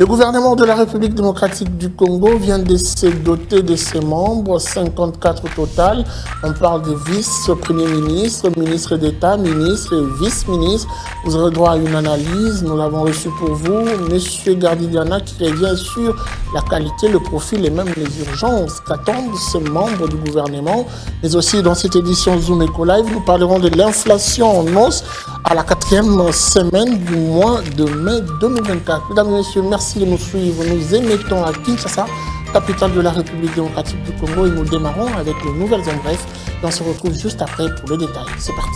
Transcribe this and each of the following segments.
Le gouvernement de la République démocratique du Congo vient de se doter de ses membres, 54 au total. On parle de vice-premier ministre, ministre d'État, ministre et vice-ministre. Vous aurez droit à une analyse. Nous l'avons reçu pour vous. Monsieur Gardidiana qui revient sur la qualité, le profil et même les urgences qu'attendent ces membres du gouvernement. Mais aussi dans cette édition Zoom Eco Live, nous parlerons de l'inflation en hausse à la 4e semaine du mois de mai 2024. Mesdames et messieurs, merci de nous suivre. Nous émettons à Kinshasa, capitale de la République démocratique du Congo, et nous démarrons avec les nouvelles en bref. Et on se retrouve juste après pour le détail. C'est parti.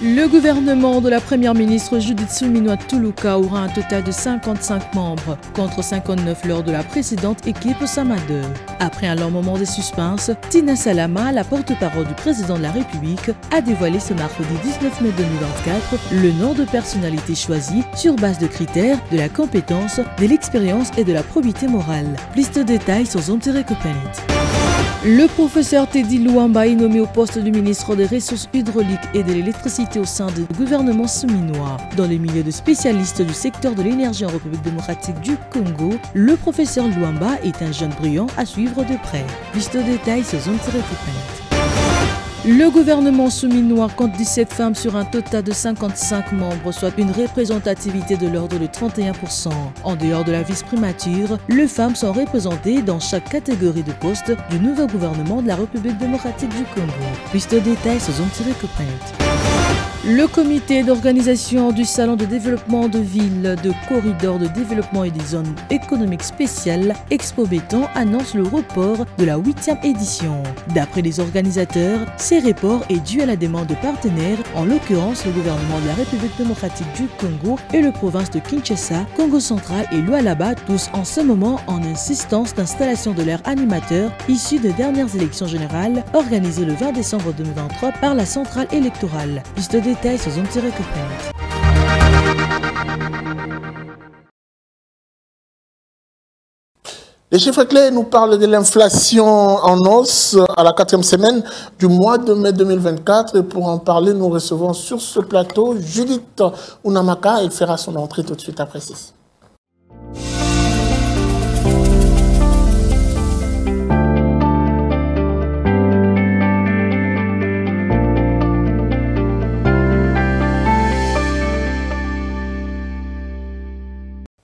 Le gouvernement de la première ministre Judith Suminwa Tuluka aura un total de 55 membres, contre 59 lors de la précédente équipe Sama 2. Après un long moment de suspense, Tina Salama, la porte-parole du président de la République, a dévoilé ce mercredi 19 mai 2024 le nom de personnalité choisie sur base de critères de la compétence, de l'expérience et de la probité morale. Plus de détails sur Zone-Planet. Le professeur Teddy Luamba est nommé au poste du ministre des Ressources hydrauliques et de l'électricité au sein du gouvernement Suminwa. Dans les milieux de spécialistes du secteur de l'énergie en République démocratique du Congo, le professeur Luamba est un jeune brillant à suivre de près. Plus de détails sur Zone-Planet. Le gouvernement Suminwa compte 17 femmes sur un total de 55 membres, soit une représentativité de l'ordre de 31%. En dehors de la vice-primature, les femmes sont représentées dans chaque catégorie de postes du nouveau gouvernement de la République démocratique du Congo. Plus de détails sur Zone-Planet. Le comité d'organisation du Salon de développement de villes, de corridors de développement et des zones économiques spéciales Expo Béton annonce le report de la 8e édition. D'après les organisateurs, ces reports est dû à la demande de partenaires, en l'occurrence le gouvernement de la République démocratique du Congo et le province de Kinshasa, Congo central et Lualaba, tous en ce moment en insistance d'installation de leurs animateurs issus des dernières élections générales organisées le 20 décembre 2023 par la centrale électorale. Plus de détails sur Zone-Planet. Les chiffres clés nous parlent de l'inflation en hausse à la 4e semaine du mois de mai 2024. Et pour en parler, nous recevons sur ce plateau Judith Unamaka. Elle fera son entrée tout de suite après ceci.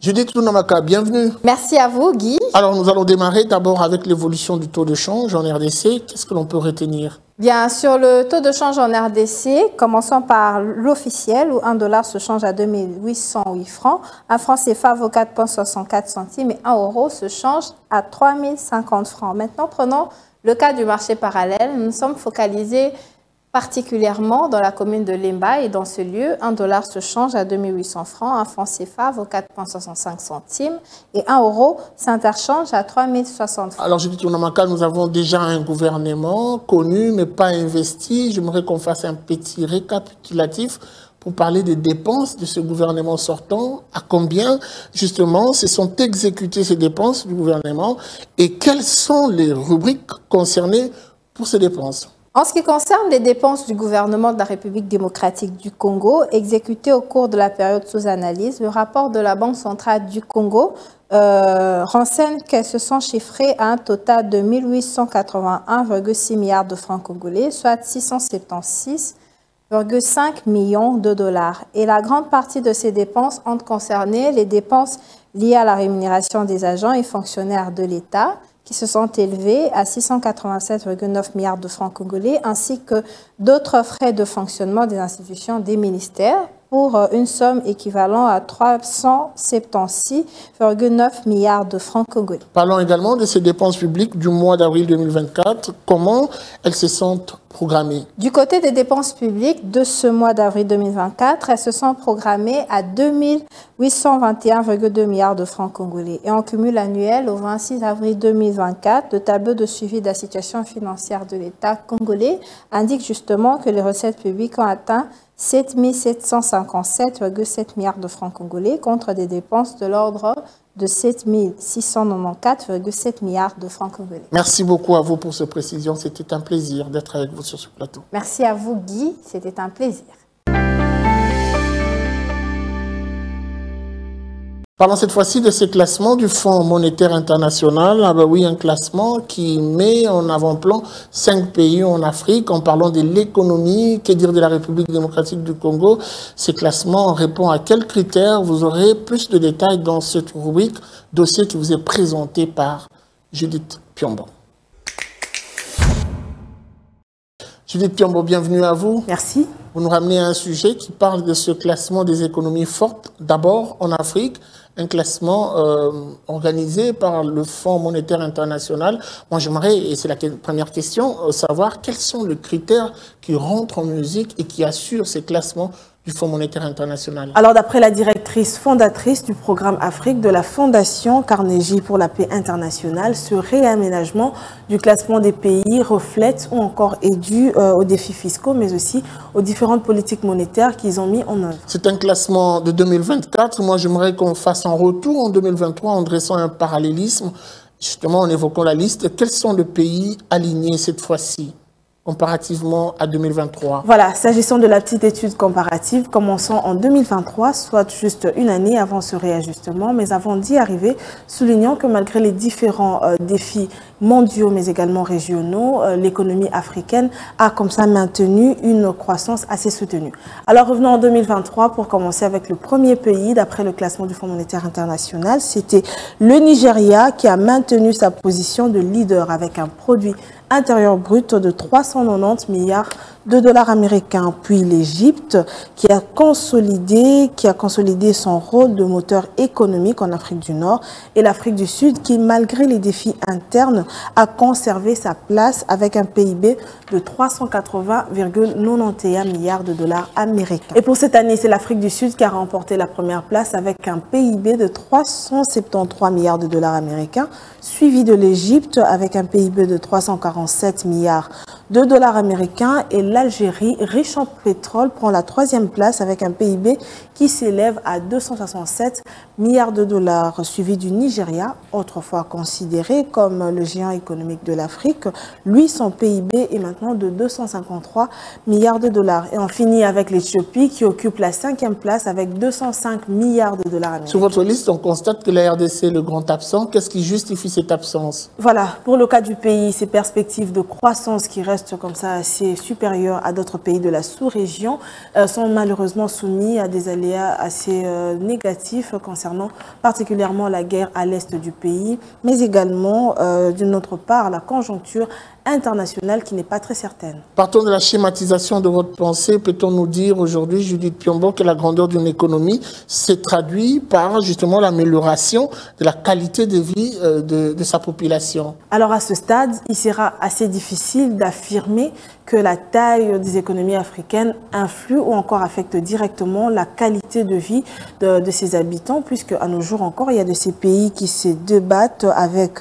Judith Lunamaka, bienvenue. Merci à vous, Guy. Alors, nous allons démarrer d'abord avec l'évolution du taux de change en RDC. Qu'est-ce que l'on peut retenir? Bien, sur le taux de change en RDC, commençons par l'officiel où 1 dollar se change à 2808 francs, un franc CFA vaut 4,64 centimes et 1 euro se change à 3050 francs. Maintenant, prenons le cas du marché parallèle. Nous sommes focalisés particulièrement dans la commune de Lemba et dans ce lieu, 1 dollar se change à 2800 francs, un franc CFA vaut 4,65 centimes et 1 euro s'interchange à 3060 francs. Alors, Judith Unamaka, nous avons déjà un gouvernement connu mais pas investi. J'aimerais qu'on fasse un petit récapitulatif pour parler des dépenses de ce gouvernement sortant. À combien, justement, se sont exécutées ces dépenses du gouvernement et quelles sont les rubriques concernées pour ces dépenses? En ce qui concerne les dépenses du gouvernement de la République démocratique du Congo exécutées au cours de la période sous analyse, le rapport de la Banque centrale du Congo renseigne qu'elles se sont chiffrées à un total de 1881,6 milliards de francs congolais, soit 676,5 millions de dollars. Et la grande partie de ces dépenses ont concerné les dépenses liées à la rémunération des agents et fonctionnaires de l'État, qui se sont élevés à 687,9 milliards de francs congolais, ainsi que d'autres frais de fonctionnement des institutions des ministères, pour une somme équivalente à 376,9 milliards de francs congolais. Parlons également de ces dépenses publiques du mois d'avril 2024. Comment elles se sont programmées? Du côté des dépenses publiques de ce mois d'avril 2024, elles se sont programmées à 2821,2 milliards de francs congolais. Et en cumul annuel, au 26 avril 2024, le tableau de suivi de la situation financière de l'État congolais indique justement que les recettes publiques ont atteint 7 757,7 milliards de francs congolais contre des dépenses de l'ordre de 7 694,7 milliards de francs congolais. Merci beaucoup à vous pour ces précisions. C'était un plaisir d'être avec vous sur ce plateau. Merci à vous, Guy. C'était un plaisir. Parlons cette fois-ci de ces classements du Fonds monétaire international. Ah ben oui, un classement qui met en avant-plan 5 pays en Afrique. En parlant de l'économie, que dire de la République démocratique du Congo? Ces classements répondent à quels critères? Vous aurez plus de détails dans cette rubrique, dossier qui vous est présenté par Judith Piombo. Judith Piombo, bienvenue à vous. Merci. Vous nous ramenez à un sujet qui parle de ce classement des économies fortes, d'abord en Afrique. Un classement organisé par le Fonds monétaire international. Moi, j'aimerais, et c'est la première question, savoir quels sont les critères qui rentrent en musique et qui assurent ces classements du Fonds monétaire international. Alors, d'après la directrice fondatrice du programme Afrique de la Fondation Carnegie pour la paix internationale, ce réaménagement du classement des pays reflète ou encore est dû aux défis fiscaux, mais aussi aux différentes politiques monétaires qu'ils ont mis en œuvre. C'est un classement de 2024. Moi, j'aimerais qu'on fasse un retour en 2023 en dressant un parallélisme, justement en évoquant la liste. Quels sont les pays alignés cette fois-ci comparativement à 2023? Voilà, s'agissant de la petite étude comparative, commençons en 2023, soit juste une année avant ce réajustement, mais avant d'y arriver, soulignons que malgré les différents défis mondiaux, mais également régionaux, l'économie africaine a comme ça maintenu une croissance assez soutenue. Alors revenons en 2023 pour commencer avec le premier pays, d'après le classement du Fonds monétaire international, c'était le Nigeria qui a maintenu sa position de leader avec un produit intérieur brut de 390 milliards de dollars américains. Puis l'Égypte qui a consolidé son rôle de moteur économique en Afrique du Nord, et l'Afrique du Sud qui, malgré les défis internes, a conservé sa place avec un PIB de 380,91 milliards de dollars américains. Et pour cette année, c'est l'Afrique du Sud qui a remporté la première place avec un PIB de 373 milliards de dollars américains, suivi de l'Égypte avec un PIB de 347 milliards de dollars américains, et l'Algérie, riche en pétrole, prend la troisième place avec un PIB qui s'élève à 267 milliards de dollars, suivi du Nigeria, autrefois considéré comme le géant économique de l'Afrique. Lui, son PIB est maintenant de 253 milliards de dollars. Et on finit avec l'Éthiopie qui occupe la cinquième place avec 205 milliards de dollars américains. Sur votre liste, on constate que la RDC est le grand absent. Qu'est-ce qui justifie cette absence? Voilà, pour le cas du pays, ces perspectives de croissance qui restent comme ça assez supérieures à d'autres pays de la sous-région sont malheureusement soumis à des aléas assez négatifs concernant particulièrement la guerre à l'est du pays, mais également d'une autre part la conjoncture internationale qui n'est pas très certaine. Partons de la schématisation de votre pensée. Peut-on nous dire aujourd'hui, Judith Piombo, que la grandeur d'une économie s'est traduite par justement l'amélioration de la qualité de vie de sa population? Alors à ce stade, il sera assez difficile d'affirmer que la taille des économies africaines influe ou encore affecte directement la qualité de vie de ses habitants, puisque à nos jours encore, il y a de ces pays qui se débattent avec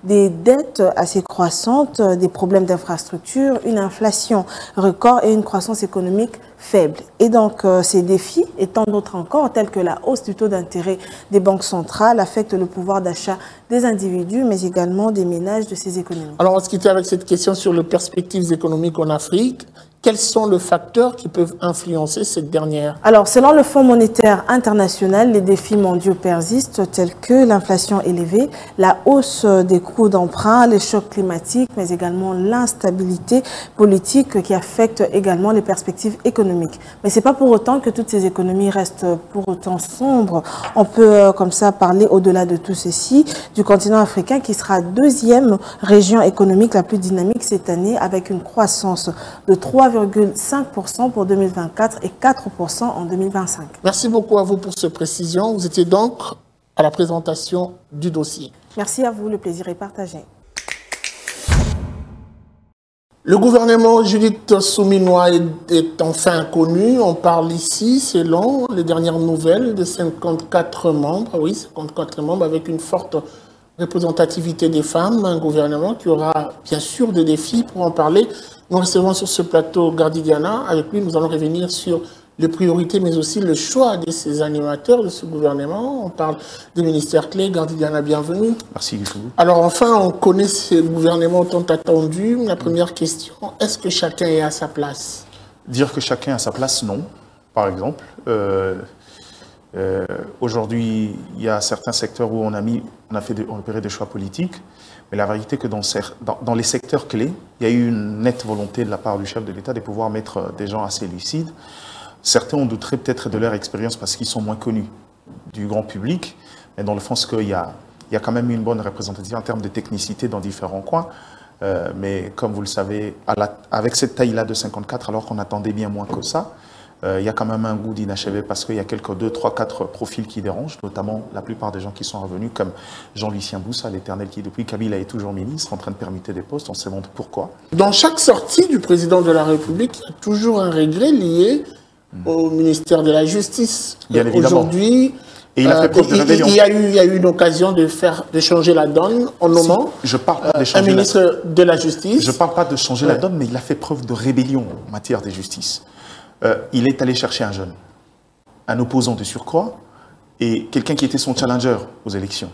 des dettes assez croissantes, des problèmes d'infrastructure, une inflation record et une croissance économique faible. Et donc, ces défis et tant d'autres encore, tels que la hausse du taux d'intérêt des banques centrales, affectent le pouvoir d'achat des individus, mais également des ménages de ces économies. Alors, on va se quitter avec cette question sur les perspectives économiques en Afrique. Quels sont les facteurs qui peuvent influencer cette dernière? Alors, selon le Fonds monétaire international, les défis mondiaux persistent tels que l'inflation élevée, la hausse des coûts d'emprunt, les chocs climatiques, mais également l'instabilité politique qui affecte également les perspectives économiques. Mais c'est pas pour autant que toutes ces économies restent pour autant sombres. On peut comme ça parler au-delà de tout ceci du continent africain qui sera deuxième région économique la plus dynamique cette année avec une croissance de 3,5% pour 2024 et 4% en 2025. Merci beaucoup à vous pour ces précisions. Vous étiez donc à la présentation du dossier. Merci à vous, le plaisir est partagé. Le gouvernement Judith Souminois est enfin connu. On parle ici, selon les dernières nouvelles, de 54 membres. Oui, 54 membres avec une forte représentativité des femmes. Un gouvernement qui aura bien sûr des défis. Pour en parler, nous recevons sur ce plateau Gardi Diana. Avec lui, nous allons revenir sur les priorités, mais aussi le choix de ces animateurs de ce gouvernement. On parle des ministères clés. Gardi Diana, bienvenue. Merci beaucoup. Alors enfin, on connaît ce gouvernement tant attendu. La première question, est-ce que chacun est à sa place? Dire que chacun a sa place, non. Par exemple, Aujourd'hui, il y a certains secteurs où on a opéré des choix politiques, mais la vérité est que dans les secteurs clés, il y a eu une nette volonté de la part du chef de l'État de pouvoir mettre des gens assez lucides. Certains ont douté peut-être de leur expérience parce qu'ils sont moins connus du grand public, mais dans le fond, il y a quand même une bonne représentation en termes de technicité dans différents coins. Mais comme vous le savez, avec cette taille-là de 54, alors qu'on attendait bien moins que ça, il y a quand même un goût d'inachevé parce qu'il y a quelques 2, 3, 4 profils qui dérangent, notamment la plupart des gens qui sont revenus, comme Jean-Lucien Boussa, l'éternel qui, depuis Kabila, est toujours ministre, en train de permuter des postes. On se demande pourquoi. Dans chaque sortie du président de la République, il y a toujours un regret lié au ministère de la Justice. Bien évidemment. Aujourd'hui, et il a fait preuve de rébellion. Il y a eu une occasion de changer la donne en nommant un ministre de la Justice. Je ne parle pas de changer la donne, mais il a fait preuve de rébellion en matière de justice. Il est allé chercher un jeune, un opposant de surcroît, et quelqu'un qui était son challenger aux élections.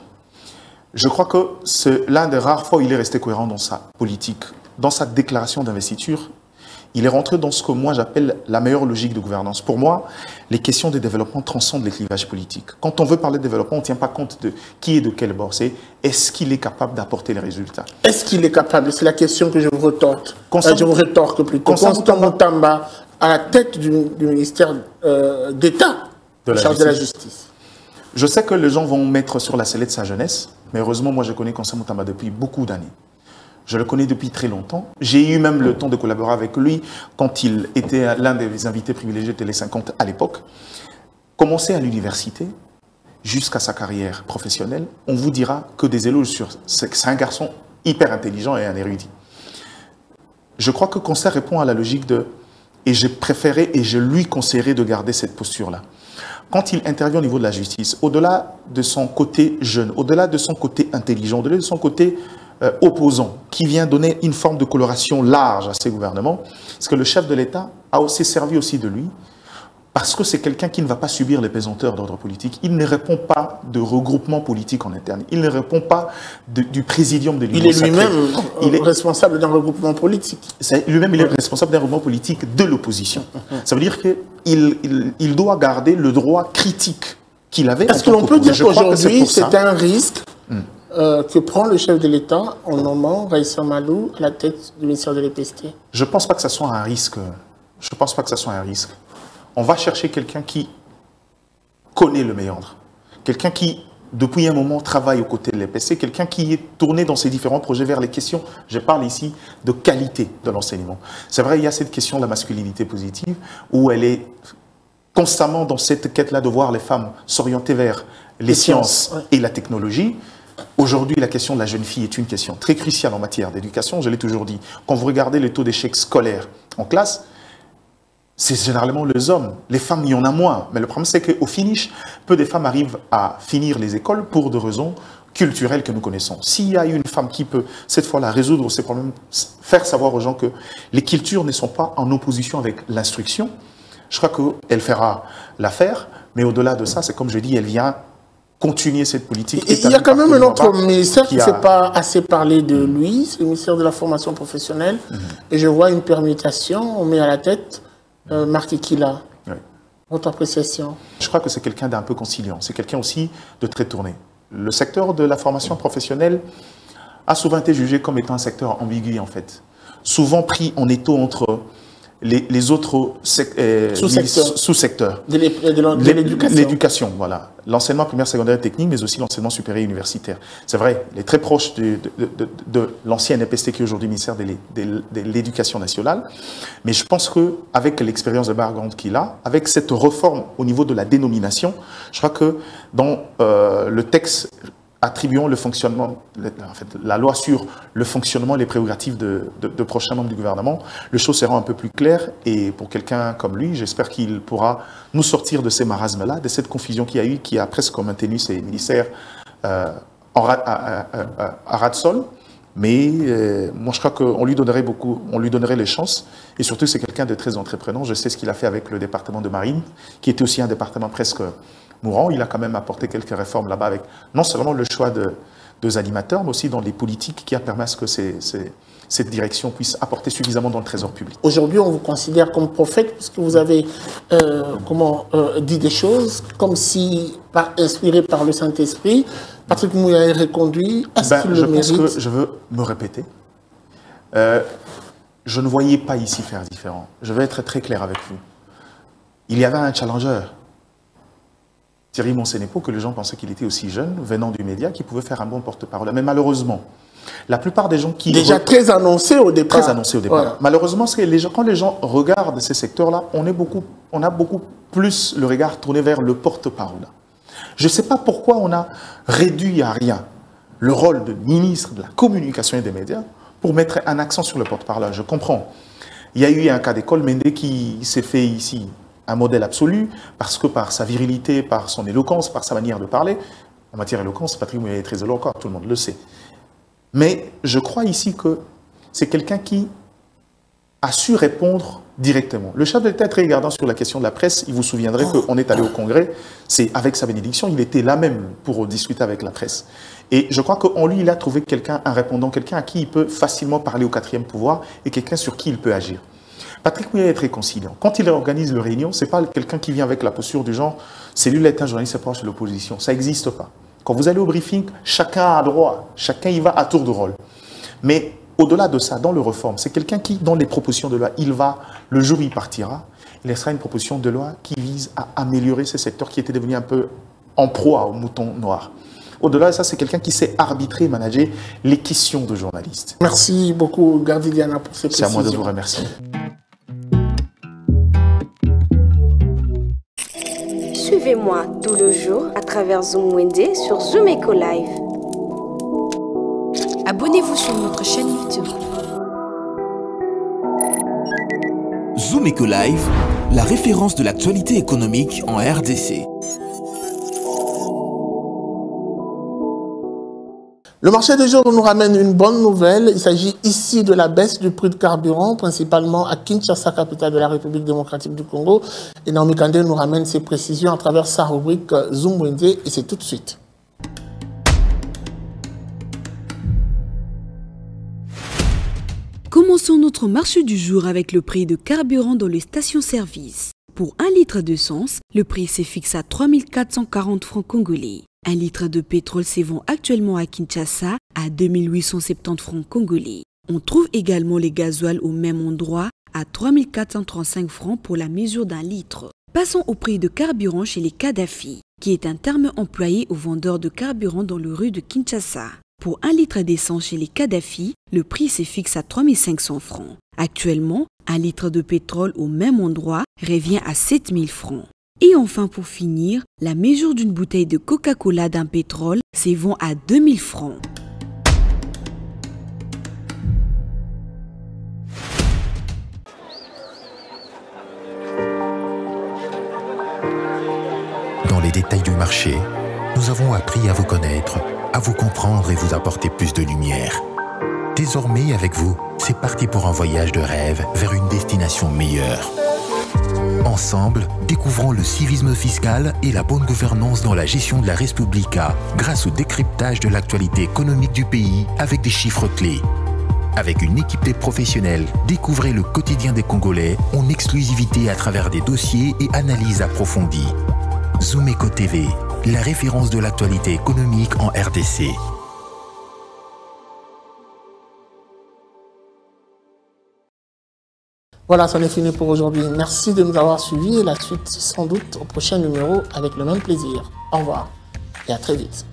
Je crois que c'est l'un des rares fois où il est resté cohérent dans sa politique, dans sa déclaration d'investiture. Il est rentré dans ce que moi j'appelle la meilleure logique de gouvernance. Pour moi, les questions de développement transcendent les clivages politiques. Quand on veut parler de développement, on ne tient pas compte de qui est de quel bord. C'est est-ce qu'il est capable d'apporter les résultats? Est-ce qu'il est capable? C'est la question que je vous retorque. Je vous rétorque plutôt. Constant Mutamba, à la tête du ministère d'État, chargé de la justice. Je sais que les gens vont mettre sur la sellette sa jeunesse, mais heureusement, moi je connais Constant Mutamba depuis beaucoup d'années. Je le connais depuis très longtemps. J'ai eu même le temps de collaborer avec lui quand il était l'un des invités privilégiés de Télé 50 à l'époque. Commencé à l'université, jusqu'à sa carrière professionnelle, on vous dira que des éloges sur... C'est un garçon hyper intelligent et un érudit. Je crois que Constant répond à la logique de... Et j'ai préféré et je lui conseillerais de garder cette posture-là. Quand il intervient au niveau de la justice, au-delà de son côté jeune, au-delà de son côté intelligent, au-delà de son côté opposant, qui vient donner une forme de coloration large à ces gouvernements, parce que le chef de l'État a aussi servi aussi de lui, parce que c'est quelqu'un qui ne va pas subir les pesanteurs d'ordre politique. Il ne répond pas de regroupement politique en interne. Il ne répond pas du présidium de l'Union sacrée. Il est lui-même responsable d'un regroupement politique. Lui-même, il est responsable d'un regroupement politique de l'opposition. Ça veut dire qu'il doit garder le droit critique qu'il avait. Est-ce que l'on peut dire qu'aujourd'hui, c'est un risque que prend le chef de l'État en nommant Raissa Malou à la tête du ministère de l'EPST? Je ne pense pas que ce soit un risque. Je ne pense pas que ce soit un risque. On va chercher quelqu'un qui connaît le méandre, quelqu'un qui, depuis un moment, travaille aux côtés de l'EPST, quelqu'un qui est tourné dans ses différents projets vers les questions, je parle ici de qualité de l'enseignement. C'est vrai, il y a cette question de la masculinité positive, où elle est constamment dans cette quête-là de voir les femmes s'orienter vers les sciences et la technologie. Aujourd'hui, la question de la jeune fille est une question très cruciale en matière d'éducation, je l'ai toujours dit. Quand vous regardez le taux d'échec scolaire en classe, c'est généralement les hommes. Les femmes, il y en a moins. Mais le problème, c'est qu'au finish, peu de femmes arrivent à finir les écoles pour des raisons culturelles que nous connaissons. S'il y a une femme qui peut, cette fois-là, résoudre ces problèmes, faire savoir aux gens que les cultures ne sont pas en opposition avec l'instruction, je crois qu'elle fera l'affaire. Mais au-delà de ça, c'est comme je dis, elle vient continuer cette politique. Il y a quand même un autre ministère qui ne fait pas assez parler de lui, c'est le ministère de la formation professionnelle. Et je vois une permutation, on met à la tête Marc Ekila. Votre appréciation? Je crois que c'est quelqu'un d'un peu conciliant. C'est quelqu'un aussi de très tourné. Le secteur de la formation professionnelle a souvent été jugé comme étant un secteur ambigu, en fait. Souvent pris en étau entre les autres sous-secteurs. De l'éducation. L'éducation, voilà. L'enseignement primaire, secondaire et technique, mais aussi l'enseignement supérieur et universitaire. C'est vrai, il est très proche de l'ancien EPST qui est aujourd'hui ministère de l'Éducation nationale. Mais je pense qu'avec l'expérience de background qu'il a, avec cette réforme au niveau de la dénomination, je crois que dans le texte attribuant le fonctionnement, en fait, la loi sur le fonctionnement et les prérogatives de prochains membres du gouvernement, les choses seront un peu plus claires. Et pour quelqu'un comme lui, j'espère qu'il pourra nous sortir de ces marasmes-là, de cette confusion qu'il y a eu, qui a presque maintenu ces ministères à ras de sol. Mais moi, je crois qu'on lui donnerait beaucoup, on lui donnerait les chances. Et surtout, c'est quelqu'un de très entreprenant. Je sais ce qu'il a fait avec le département de Marine, qui était aussi un département presque mourant. Il a quand même apporté quelques réformes là-bas avec non seulement le choix de deux animateurs, mais aussi dans les politiques qui a permis à ce que cette direction puisse apporter suffisamment dans le trésor public. Aujourd'hui, on vous considère comme prophète puisque vous avez dit des choses comme si inspiré par le Saint-Esprit. Patrick Mouya est reconduit. Est-ce qu'il le mérite? Je pense que je veux me répéter. Je ne voyais pas ici faire différent. Je vais être très clair avec vous. Il y avait un challenger, Thierry Monsenepo, que les gens pensaient qu'il était aussi jeune, venant du média, qui pouvait faire un bon porte-parole. Mais malheureusement, la plupart des gens qui... Déjà très annoncé au départ. Très annoncé au départ. Voilà. Malheureusement, quand les gens regardent ces secteurs-là, on a beaucoup plus le regard tourné vers le porte-parole. Je ne sais pas pourquoi on a réduit à rien le rôle de ministre de la communication et des médias pour mettre un accent sur le porte-parole. Je comprends. Il y a eu un cas d'école, Mende, qui s'est fait ici un modèle absolu, parce que par sa virilité, par son éloquence, par sa manière de parler, en matière d'éloquence, Patrick Mouya est très éloquent, tout le monde le sait. Mais je crois ici que c'est quelqu'un qui a su répondre directement. Le chef de l'État est très regardant sur la question de la presse. Il vous souviendrez qu'on est allé au Congrès, c'est avec sa bénédiction, il était là même pour discuter avec la presse. Et je crois qu'en lui, il a trouvé quelqu'un, un répondant, quelqu'un à qui il peut facilement parler au quatrième pouvoir et quelqu'un sur qui il peut agir. Patrick Mouya est très conciliant. Quand il organise le réunion, ce n'est pas quelqu'un qui vient avec la posture du genre « c'est lui l'État, journaliste proche de l'opposition ». Ça n'existe pas. Quand vous allez au briefing, chacun a droit, chacun y va à tour de rôle. Mais au-delà de ça, dans le réforme, c'est quelqu'un qui, dans les propositions de loi, le jour où il partira, il laissera une proposition de loi qui vise à améliorer ces secteurs qui étaient devenus un peu en proie aux moutons noirs. Au-delà de ça, c'est quelqu'un qui sait arbitrer et manager les questions de journalistes. Merci beaucoup, Gardidiana, pour ces précisions. C'est à moi de vous remercier. Suivez-moi tout le jour à travers Zoom Wende sur Zoom Eco Live. Abonnez-vous sur notre chaîne YouTube. Zoom Eco Live, la référence de l'actualité économique en RDC. Le marché des jours nous ramène une bonne nouvelle. Il s'agit ici de la baisse du prix de carburant, principalement à Kinshasa, capitale de la République démocratique du Congo. Et Naomi Kandé nous ramène ses précisions à travers sa rubrique Zoom Wende, et c'est tout de suite. Commençons notre marché du jour avec le prix de carburant dans les stations-service. Pour 1 litre d'essence, le prix se fixe à 3 440 francs congolais. 1 litre de pétrole se vend actuellement à Kinshasa à 2 870 francs congolais. On trouve également les gasoils au même endroit à 3 435 francs pour la mesure d'1 litre. Passons au prix de carburant chez les Kadhafi, qui est un terme employé aux vendeurs de carburant dans les rues de Kinshasa. Pour 1 litre d'essence chez les Kadhafi, le prix se fixe à 3 500 francs. Actuellement, 1 litre de pétrole au même endroit revient à 7 000 francs. Et enfin, pour finir, la mesure d'une bouteille de Coca-Cola d'un pétrole se vend à 2 000 francs. Dans les détails du marché, nous avons appris à vous connaître, à vous comprendre et vous apporter plus de lumière. Désormais, avec vous, c'est parti pour un voyage de rêve vers une destination meilleure. Ensemble, découvrons le civisme fiscal et la bonne gouvernance dans la gestion de la Res Publica grâce au décryptage de l'actualité économique du pays avec des chiffres clés. Avec une équipe de professionnels, découvrez le quotidien des Congolais en exclusivité à travers des dossiers et analyses approfondies. Zoom Eco TV, la référence de l'actualité économique en RDC. Voilà, c'en est fini pour aujourd'hui. Merci de nous avoir suivis et la suite sans doute au prochain numéro avec le même plaisir. Au revoir et à très vite.